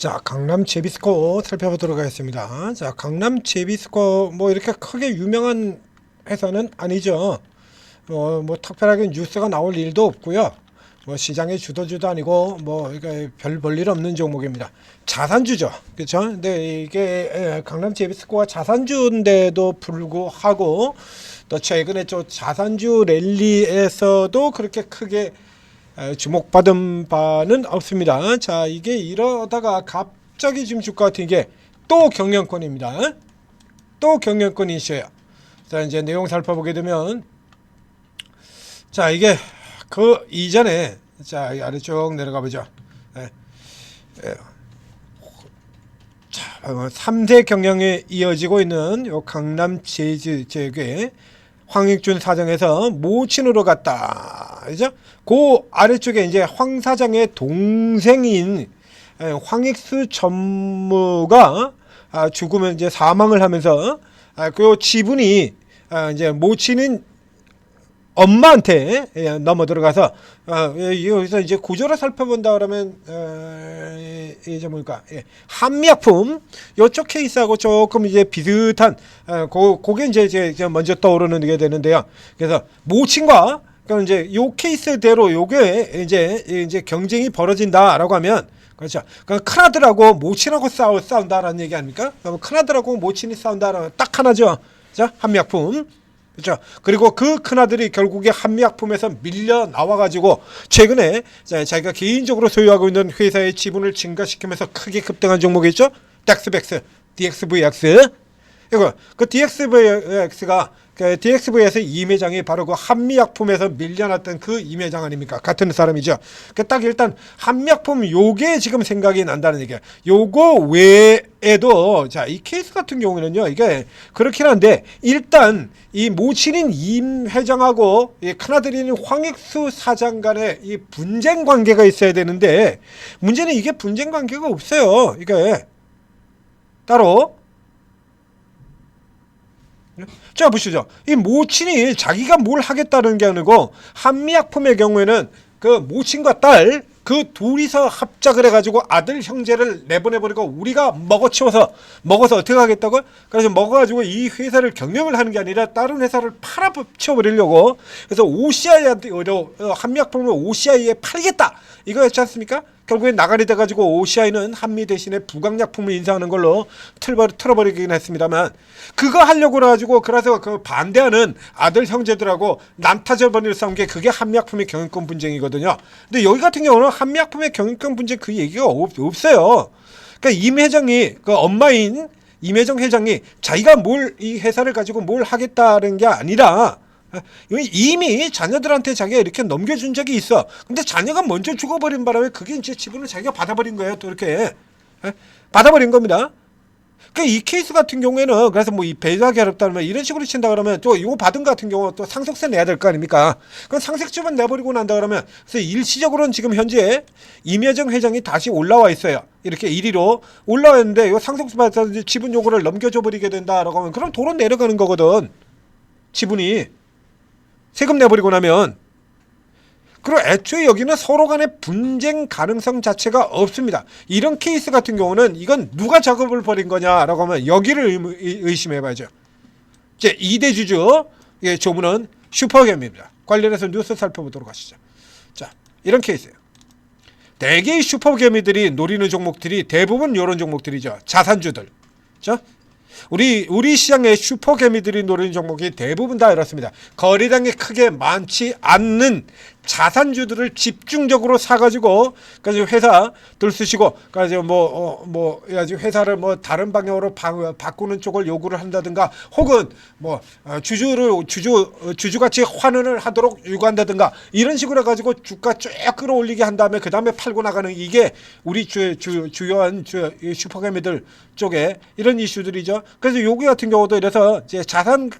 자, 강남 제비스코 살펴보도록 하겠습니다. 자, 강남 제비스코 뭐 이렇게 크게 유명한 회사는 아니죠. 뭐 특별하게 뉴스가 나올 일도 없고요. 뭐 시장의 주도주도 아니고 뭐 이게 별 볼일 없는 종목입니다. 자산주죠, 그렇죠? 근데 이게 강남 제비스코가 자산주인데도 불구하고 또 최근에 좀 자산주 랠리에서도 그렇게 크게 주목받은 바는 없습니다. 자, 이게 이러다가 갑자기 지금 주가 같은 게 또 경영권입니다. 또 경영권 이슈예요. 자, 이제 내용 살펴보게 되면, 자, 이게 그 이전에, 자, 아래쪽 내려가 보죠. 예, 예. 자, 3대 경영에 이어지고 있는 요 강남 제주제괴 황익준 사장에서 모친으로 갔다. 그죠? 그 아래쪽에 이제 황 사장의 동생인 황익수 전무가 죽으면 이제 사망을 하면서 그 지분이 이제 모친인 엄마한테 넘어 들어가서 여기서 이제 구조를 살펴본다 그러면 이제 뭘까, 한미약품 요쪽 케이스하고 조금 이제 비슷한 그게 이제 먼저 떠오르는 게 되는데요. 그래서 모친과 그럼 이제 요 케이스대로 요게 이제 경쟁이 벌어진다라고 하면, 그렇죠. 그러니까 큰아들하고 모친하고 싸운다라는 얘기 아닙니까? 그럼 큰아들하고 모친이 싸운다라는 딱 하나죠. 자, 한미약품. 그렇죠. 그리고 그 큰아들이 결국에 한미약품에서 밀려 나와가지고 최근에 자기가 개인적으로 소유하고 있는 회사의 지분을 증가시키면서 크게 급등한 종목이 있죠. 덱스백스, DXVX. 이거 그 DXVX가 DXV에서 임회장이 바로 그 한미약품에서 밀려났던 그 임회장 아닙니까? 같은 사람이죠. 딱 일단 한미약품 요게 지금 생각이 난다는 얘기야. 요거 외에도 자, 이 케이스 같은 경우는요, 이게 그렇긴 한데 일단 이 모친인 임 회장하고 이 큰아들인 황익수 사장 간의 이 분쟁 관계가 있어야 되는데 문제는 이게 분쟁 관계가 없어요. 이게 따로. 자, 보시죠. 이 모친이 자기가 뭘 하겠다는 게 아니고 한미약품의 경우에는 그 모친과 딸 그 둘이서 합작을 해가지고 아들 형제를 내보내버리고 우리가 먹어서 어떻게 하겠다고? 그래서 먹어가지고 이 회사를 경영을 하는 게 아니라 다른 회사를 팔아치워버리려고. 그래서 OCI한테 한미약품을 OCI에 팔겠다 이거였지 않습니까? 결국엔 나가리 돼가지고 OCI는 한미 대신에 부강약품을 인사하는 걸로 틀어버리긴 했습니다만, 그거 하려고 그래가지고 그래서 그 반대하는 아들 형제들하고 난타져버릴 싸운 게 그게 한미약품의 경영권 분쟁이거든요. 근데 여기 같은 경우는 한미약품의 경영권 분쟁 그 얘기가 없어요. 그러니까 임 회장이 그 엄마인 임혜정 회장이 자기가 이 회사를 가지고 뭘 하겠다는 게 아니라 이미 자녀들한테 자기가 이렇게 넘겨준 적이 있어. 근데 자녀가 먼저 죽어버린 바람에 그게 이제 지분을 자기가 받아버린 거예요. 또 이렇게 받아버린 겁니다. 그러니까 이 케이스 같은 경우에는 그래서 뭐 이 배당이 어렵다면 이런 식으로 친다 그러면 또 이거 받은 같은 경우 또 상속세 내야 될 거 아닙니까? 그럼 상속세만 내버리고 난다 그러면, 그래서 일시적으로는 지금 현재 임혜정 회장이 다시 올라와 있어요. 이렇게 1위로 올라와 있는데 이 상속세 받아서 지분 요구를 넘겨줘 버리게 된다라고 하면 그럼 도로 내려가는 거거든. 지분이 세금 내버리고 나면. 그리고 애초에 여기는 서로 간의 분쟁 가능성 자체가 없습니다. 이런 케이스 같은 경우는 이건 누가 작업을 벌인 거냐라고 하면 여기를 의심해봐야죠. 이제 2대 주주 조문은 슈퍼겜입니다. 관련해서 뉴스 살펴보도록 하시죠. 자, 이런 케이스예요. 대개의 슈퍼개미들이 노리는 종목들이 대부분 이런 종목들이죠. 자산주들. 그렇죠? 우리 시장의 슈퍼개미들이 노리는 종목이 대부분 다 이렇습니다. 거래량이 크게 많지 않는 자산주들을 집중적으로 사가지고, 그래서 회사 들쑤시고, 그래서 회사를 뭐 다른 방향으로 바꾸는 쪽을 요구를 한다든가, 혹은 뭐 주주같이 환원을 하도록 요구한다든가, 이런 식으로 해가지고 주가 쭉 끌어올리게 한 다음에 그 다음에 팔고 나가는, 이게 우리 주요한 슈퍼개미들 쪽에 이런 이슈들이죠. 그래서 여기 같은 경우도 이래서 이제 자산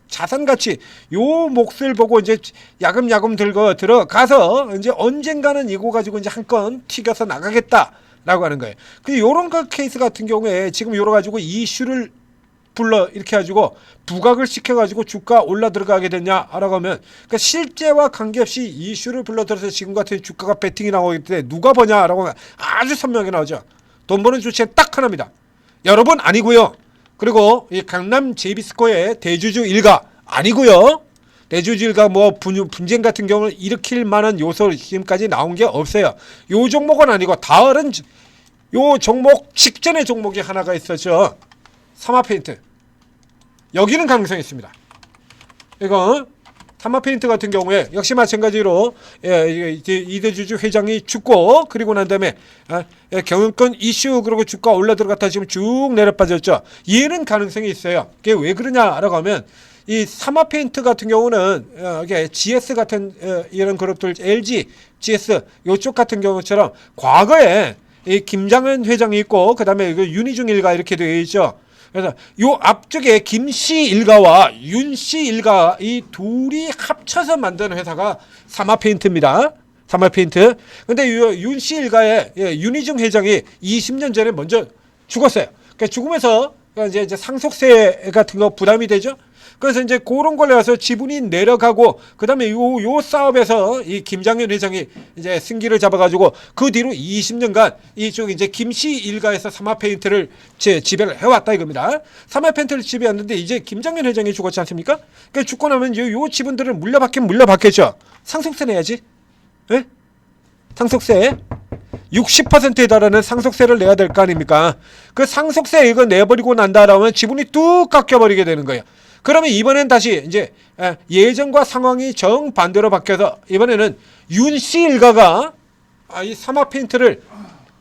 가치 요 몫을 보고 이제 야금야금 들어가서 이제 언젠가는 이거 가지고 이제 한 건 튀겨서 나가겠다라고 하는 거예요. 그 요런 거 케이스 같은 경우에 지금 요러 가지고 이슈를 불러 이렇게 해가지고 부각을 시켜가지고 주가 올라 들어가게 됐냐라고 하면, 그러니까 실제와 관계없이 이슈를 불러들여서 지금 같은 주가가 배팅이 나오기 때문에 누가 보냐라고 하면 아주 선명하게 나오죠. 돈 버는 주체 딱 하나입니다. 여러분 아니고요. 그리고 이 강남 제이비스코의 대주주 일가 아니고요. 대주주 일가 뭐 분쟁 같은 경우는 일으킬 만한 요소 지금까지 나온 게 없어요. 요 종목은 아니고 다른 요 종목 직전의 종목이 하나가 있었죠. 사마페인트. 여기는 가능성이 있습니다. 이거 사마페인트 같은 경우에 역시 마찬가지로 이대주주 회장이 죽고 그리고 난 다음에 경영권 이슈 그리고 주가 올라 들어갔다 지금 쭉 내려 빠졌죠. 얘는 가능성이 있어요. 그게 왜 그러냐라고 하면 이 사마페인트 같은 경우는 이게 GS 같은 이런 그룹들 LG, GS 요쪽 같은 경우처럼 과거에 이 김장현 회장이 있고 그다음에 윤희중 일가 이렇게 되어 있죠. 그래서 요 앞쪽에 김씨 일가와 윤씨 일가 이 둘이 합쳐서 만든 회사가 사마페인트입니다. 사마페인트. 근데 윤씨 일가의 윤희중 회장이 20년 전에 먼저 죽었어요. 그러니까 죽으면서 이제 상속세 같은 거 부담이 되죠. 그래서 이제 그런 걸로 해서 지분이 내려가고 그다음에 요 사업에서 이 김장현 회장이 이제 승기를 잡아가지고 그 뒤로 20년간 이쪽 이제 김씨 일가에서 사마페인트를 지배를 해왔다 이겁니다. 사마페인트를 지배했는데 이제 김장현 회장이 죽었지 않습니까? 그러니까 죽고 나면 요 지분들을 물려받겠죠. 상속세 내야지. 예? 상속세 60%에 달하는 상속세를 내야 될 거 아닙니까? 그 상속세 이거 내버리고 난다라면 지분이 뚝 깎여버리게 되는 거예요. 그러면 이번엔 다시 이제 예전과 상황이 정반대로 바뀌어서 이번에는 윤씨 일가가 이 사마페인트를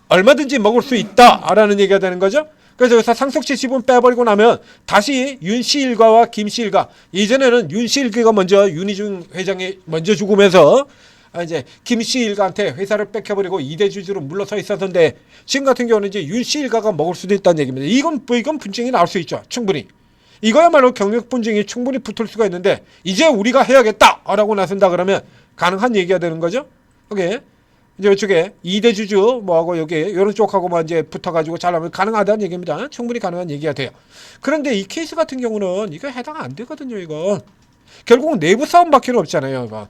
얼마든지 먹을 수 있다라는 얘기가 되는 거죠. 그래서 여기서 상속세 지분 빼버리고 나면 다시 윤씨 일가와 김씨 일가, 이전에는 윤씨 일가가 먼저 윤희중 회장이 먼저 죽으면서 이제 김씨 일가한테 회사를 뺏겨버리고 2대 주주로 물러서 있었는데 지금 같은 경우는 이제 윤씨 일가가 먹을 수도 있다는 얘기입니다. 이건 분쟁이 나올 수 있죠. 충분히. 이거야말로 경력 분쟁이 충분히 붙을 수가 있는데 이제 우리가 해야겠다라고 나선다 그러면 가능한 얘기가 되는 거죠. 오케이. 이제 이쪽에 2대 주주 뭐하고 여기 이런 쪽하고만 이제 붙어가지고 잘하면 가능하다는 얘기입니다. 충분히 가능한 얘기가 돼요. 그런데 이 케이스 같은 경우는 이거 해당 안 되거든요. 이거 결국 내부 싸움밖에 없잖아요. 이거.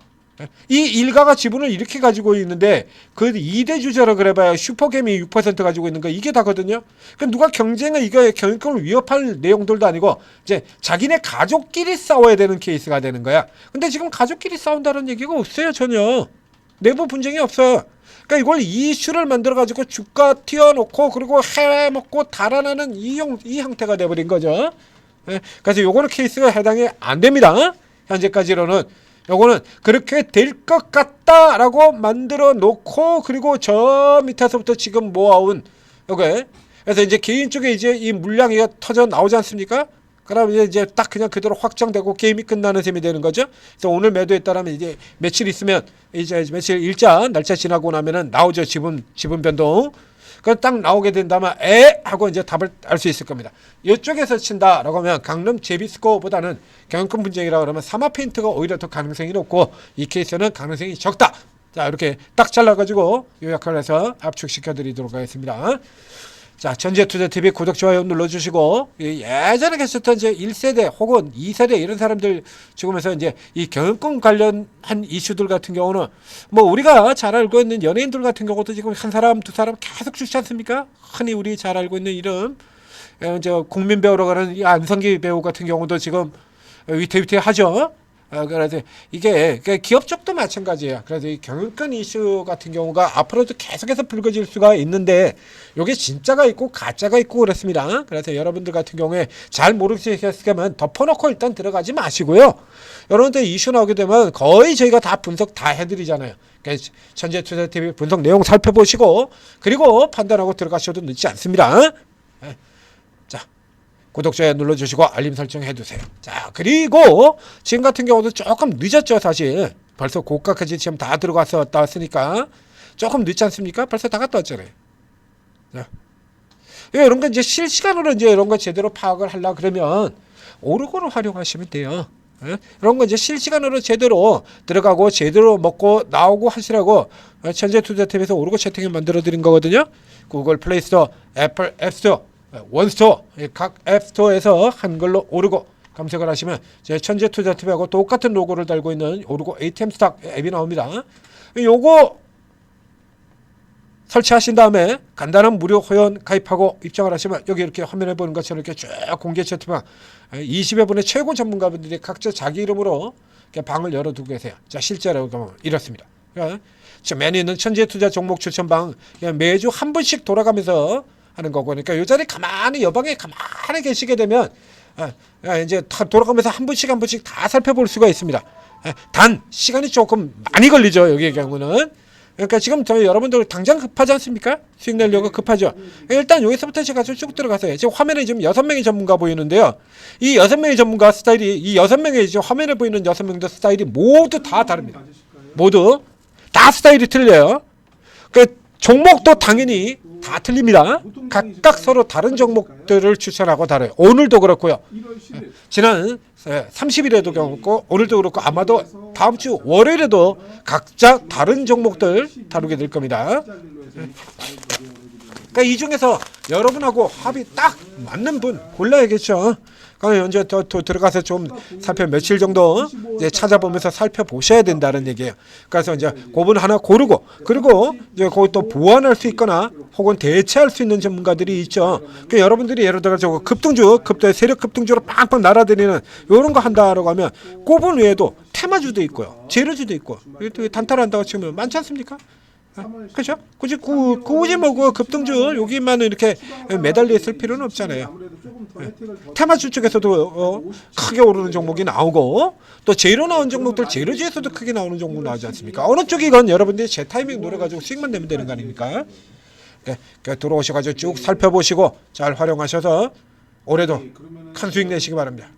이 일가가 지분을 이렇게 가지고 있는데 그 2대 주주라 그래봐야 슈퍼겜이 6% 가지고 있는 거 이게 다거든요. 그럼 누가 경쟁을 이거 경영권을 위협할 내용들도 아니고 이제 자기네 가족끼리 싸워야 되는 케이스가 되는 거야. 근데 지금 가족끼리 싸운다는 얘기가 없어요. 전혀. 내부 분쟁이 없어요. 그러니까 이걸 이슈를 만들어 가지고 주가 튀어놓고 그리고 해외 먹고 달아나는 이 형태가 돼버린 거죠. 그래서 요거는 케이스가 해당이 안 됩니다. 현재까지로는. 요거는 그렇게 될 것 같다라고 만들어 놓고 그리고 저 밑에서부터 지금 모아온 요게 그래서 이제 개인 쪽에 이제 이 물량이 터져 나오지 않습니까? 그러면 이제 딱 그냥 그대로 확정되고 게임이 끝나는 셈이 되는 거죠. 그래서 오늘 매도했다라면 이제 며칠 있으면 이제 며칠 날짜 지나고 나면은 나오죠. 지분 변동. 그 딱 나오게 된다면 하고 이제 답을 알 수 있을 겁니다. 이쪽에서 친다라고 하면 강남 제비스코보다는 경영권 분쟁이라고 그러면 사마페인트가 오히려 더 가능성이 높고 이 케이스는 가능성이 적다. 자 이렇게 딱 잘라가지고 요약을 해서 압축시켜 드리도록 하겠습니다. 자, 전재투자TV 구독, 좋아요 눌러주시고, 예전에 계셨던 이제 1세대 혹은 2세대 이런 사람들 죽으면서 이제 이 경영권 관련한 이슈들 같은 경우는 뭐 우리가 잘 알고 있는 연예인들 같은 경우도 지금 한 사람, 두 사람 계속 죽지 않습니까? 흔히 우리 잘 알고 있는 이름, 이제 국민 배우로 가는 이 안성기 배우 같은 경우도 지금 위태위태하죠. 그래서 이게 기업 쪽도 마찬가지예요. 그래서 이 경영권 이슈 같은 경우가 앞으로도 계속해서 불거질 수가 있는데 이게 진짜가 있고 가짜가 있고 그렇습니다. 그래서 여러분들 같은 경우에 잘 모르시겠으면 덮어놓고 일단 들어가지 마시고요. 여러분들 이슈 나오게 되면 거의 저희가 다 분석 다 해드리잖아요. 그래서 전재투자TV 분석 내용 살펴보시고 그리고 판단하고 들어가셔도 늦지 않습니다. 자. 구독, 좋아요 눌러주시고 알림 설정 해두세요. 자, 그리고 지금 같은 경우도 조금 늦었죠, 사실. 벌써 고가까지 지금 다 왔으니까 조금 늦지 않습니까? 벌써 다 갔다 왔잖아요. 자, 이런 거 이제 실시간으로 이제 이런 거 제대로 파악을 하려 그러면 오르고를 활용하시면 돼요. 이런 거 이제 실시간으로 제대로 들어가고 제대로 먹고 나오고 하시라고 전재투자TV에서 오르고 채팅을 만들어 드린 거거든요. 구글 플레이스토어, 애플 앱스토어, 원스토어 각 앱스토어에서 한글로 오르고 검색을 하시면 제 천재투자TV하고 똑같은 로고를 달고 있는 오르고 ATM 스탁 앱이 나옵니다. 요거 설치하신 다음에 간단한 무료 회원 가입하고 입장을 하시면 여기 이렇게 화면에 보는 것처럼 이렇게 쭉 공개 채팅방 20여 분의 최고 전문가분들이 각자 자기 이름으로 이렇게 방을 열어두고 계세요. 자, 실제로 이렇습니다. 그러니까 맨 있는 천재 투자 종목 추천방 매주 한 분씩 돌아가면서 하는 거고, 그러니까 이 자리 가만히 여방에 가만히 계시게 되면 이제 다 돌아가면서 한 분씩 다 살펴볼 수가 있습니다. 단 시간이 조금 많이 걸리죠. 여기의 경우는. 그러니까 지금 저희 여러분들 당장 급하지 않습니까? 수익 내려고 급하죠. 일단 여기서부터 제가 쭉 들어가서요. 지금 화면에 지금 6명의 전문가 보이는데요. 이 6명의 전문가 스타일이, 이 6명의 지금 화면에 보이는 6명도 스타일이 모두 다 다릅니다. 모두 다 스타일이 틀려요. 그 종목도 당연히 다 틀립니다. 각각 서로 다른 종목들을 추천하고 다뤄요. 오늘도 그렇고요. 지난 30일에도 그렇고 오늘도 그렇고 아마도 다음 주 월요일에도 각자 다른 종목들 다루게 될 겁니다. 그러니까 이 중에서 여러분하고 합이 딱 맞는 분 골라야겠죠. 그러니까 이제 더 들어가서 좀 며칠 정도 이제 찾아보면서 살펴보셔야 된다는 얘기예요. 그래서 이제 그분 하나 고르고, 그리고 이제 거기 또 보완할 수 있거나 혹은 대체할 수 있는 전문가들이 있죠. 그러니까 여러분들이 예를 들어서 세력 급등주로 빵빵 날아다니는 이런 거 한다라고 하면 그분 외에도 테마주도 있고요, 재료주도 있고, 단타한다고 치면 많지 않습니까? 그렇죠? 굳이 그 급등주 여기만 이렇게 매달려 있을 필요는 없잖아요. 테마주 쪽에서도 크게 오르는 종목이 나오고, 또 재료 나온 종목들 재료주에서도 크게 나오는 종목 나오지 않습니까? 어느 쪽이건 여러분들이 제 타이밍 노려가지고 수익만 내면 되는 거 아닙니까? 들어오셔가지고 쭉 살펴보시고 잘 활용하셔서 올해도 큰 수익 내시기 바랍니다.